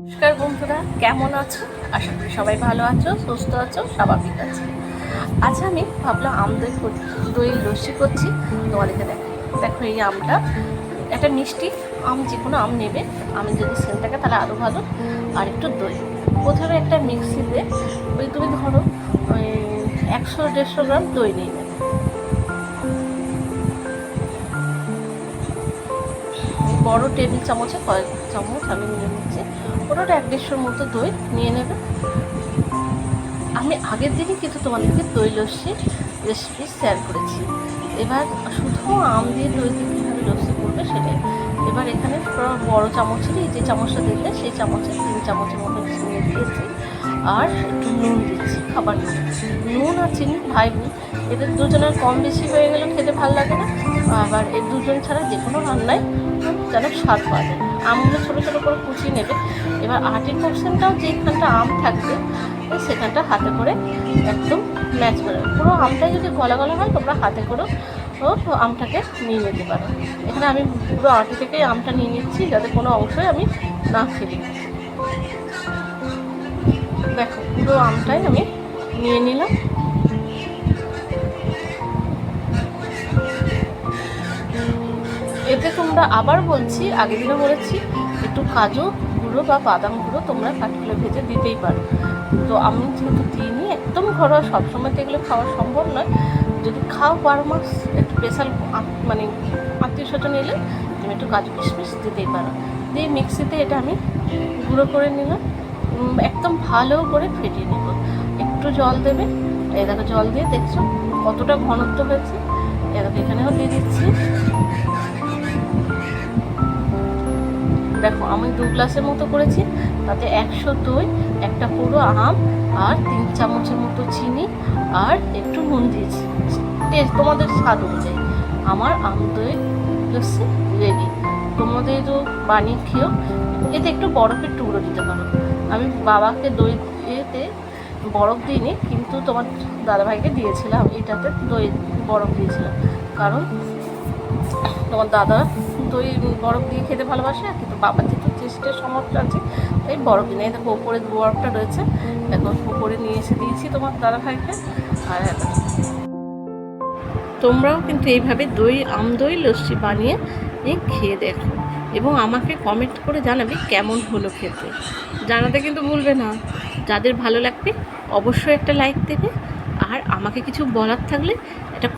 নমস্কার বন্ধুরা, কেমন আছো? আশা করি সবাই ভালো আছো, সুস্থ আছো, স্বাভাবিক আছো। আজ আমি ভাবলাম দই লস্যি করছি, তোমাদেরকে দেখো এই আমটা একটা মিষ্টি আম, যে কোনো আম নেবে। আমি যদি সেল থাকে তাহলে আরও ভালো। আর একটু দই, প্রথমে একটা মিক্সিতে তুমি ধরো ওই 100-150 গ্রাম দই নিয়ে নেবে। বড় টেবিল চামচে কয়েক চামচ আমি নিয়ে নিচ্ছি। ওটা 1-150 মতো দই নিয়ে নেবে। আমি আগের দিনই কিন্তু তোমাদেরকে দই লস্যি রেসিপি শেয়ার করেছি। এবার শুধু আম দিয়ে দই দিয়ে কীভাবে লস্যি করবে সেটাই। এবার এখানে পুরো বড় চামচেরই যে চামচটা দেখলে সেই চামচে 3 চামচের মতো চিনি দিয়েছি। আর একটু নুন দিচ্ছি, খাবার নুন আর চিনি ভাই বোন, এদের দুজনের কম বেশি হয়ে গেলে খেতে ভালো লাগে না। আবার এই দুজন ছাড়া যে কোনো রান্নায় যেন স্বাদ পাওয়া যায়। আমগুলো ছোটো ছোটো করে কুচিয়ে নেবে। এবার আটির পোর্শনটাও যেখানটা আম থাকবে সেখানটা হাতে করে একদম ম্যাচ করে, পুরো আমটাই যদি গলা গলা হয় তোমরা হাতে করেও আমটাকে নিয়ে নিতে পারো। এখানে আমি পুরো আটি থেকেই আমটা নিয়ে নিচ্ছি, যাতে কোনো অংশই আমি না ফেলি। দেখো পুরো আমটাই আমি নিয়ে নিলাম। এতে তোমরা আবার বলছি, আগের দিনও বলেছি, একটু কাজু গুঁড়ো বা বাদাম গুঁড়ো তোমরা কাঠকুলে ভেজে দিতেই পারো। তো আমি যেহেতু দিইনি, একদম ঘরোয়া, সবসময় তো এগুলো খাওয়া সম্ভব নয়। যদি খাও 12 মাস, একটু স্পেশাল মানে আত্মীয় স্বজন এলে তুমি একটু কাজু কিশমিশ দিতেই পারো। দিয়ে মিক্সিতে এটা আমি গুঁড়ো করে নিলাম, একদম ভালো করে ফেটিয়ে নেব। একটু জল দেবে, এই দেখো জল দিয়ে দেখছো কতটা ঘনত্ব হয়েছে। এই দেখো এখানেও দিয়ে দিচ্ছি। দেখো আমি 2 গ্লাসের মতো করেছি, তাতে 100 দই, একটা পুরো আম, আর 3 চামচের মতো চিনি, আর একটু নুন দিয়েছি টেস্ট তোমাদের স্বাদ অনুযায়ী। আমার আম দই লস্যি রেডি। তোমাদেরও বানিয়ে খেও। এতে একটু বরফের টুকরো দিতে পারো। আমি বাবাকে দই এতে বরফ দিইনি, কিন্তু তোমার দাদাভাইকে দিয়েছিলাম, এটাতে দই বরফ দিয়েছিলাম। কারণ তোমার দাদা দই বরফ দিয়ে খেতে ভালোবাসে, কিন্তু বাবার যেহেতু চেষ্টের সমস্যা আছে তাই বরফ দিই না। দেখো ওপরে বরফটা রয়েছে, দেখো ওপরে নিয়ে এসে দিয়েছি তোমার দাদাভাইকে। আর তোমরাও কিন্তু এইভাবে আম দই লস্যি বানিয়ে খেয়ে দেখো, এবং আমাকে কমেন্ট করে জানাবে কেমন হলো খেতে। জানাতে কিন্তু ভুলবে না। যাদের ভালো লাগবে অবশ্যই একটা লাইক দেবে, আর আমাকে কিছু বলার থাকলে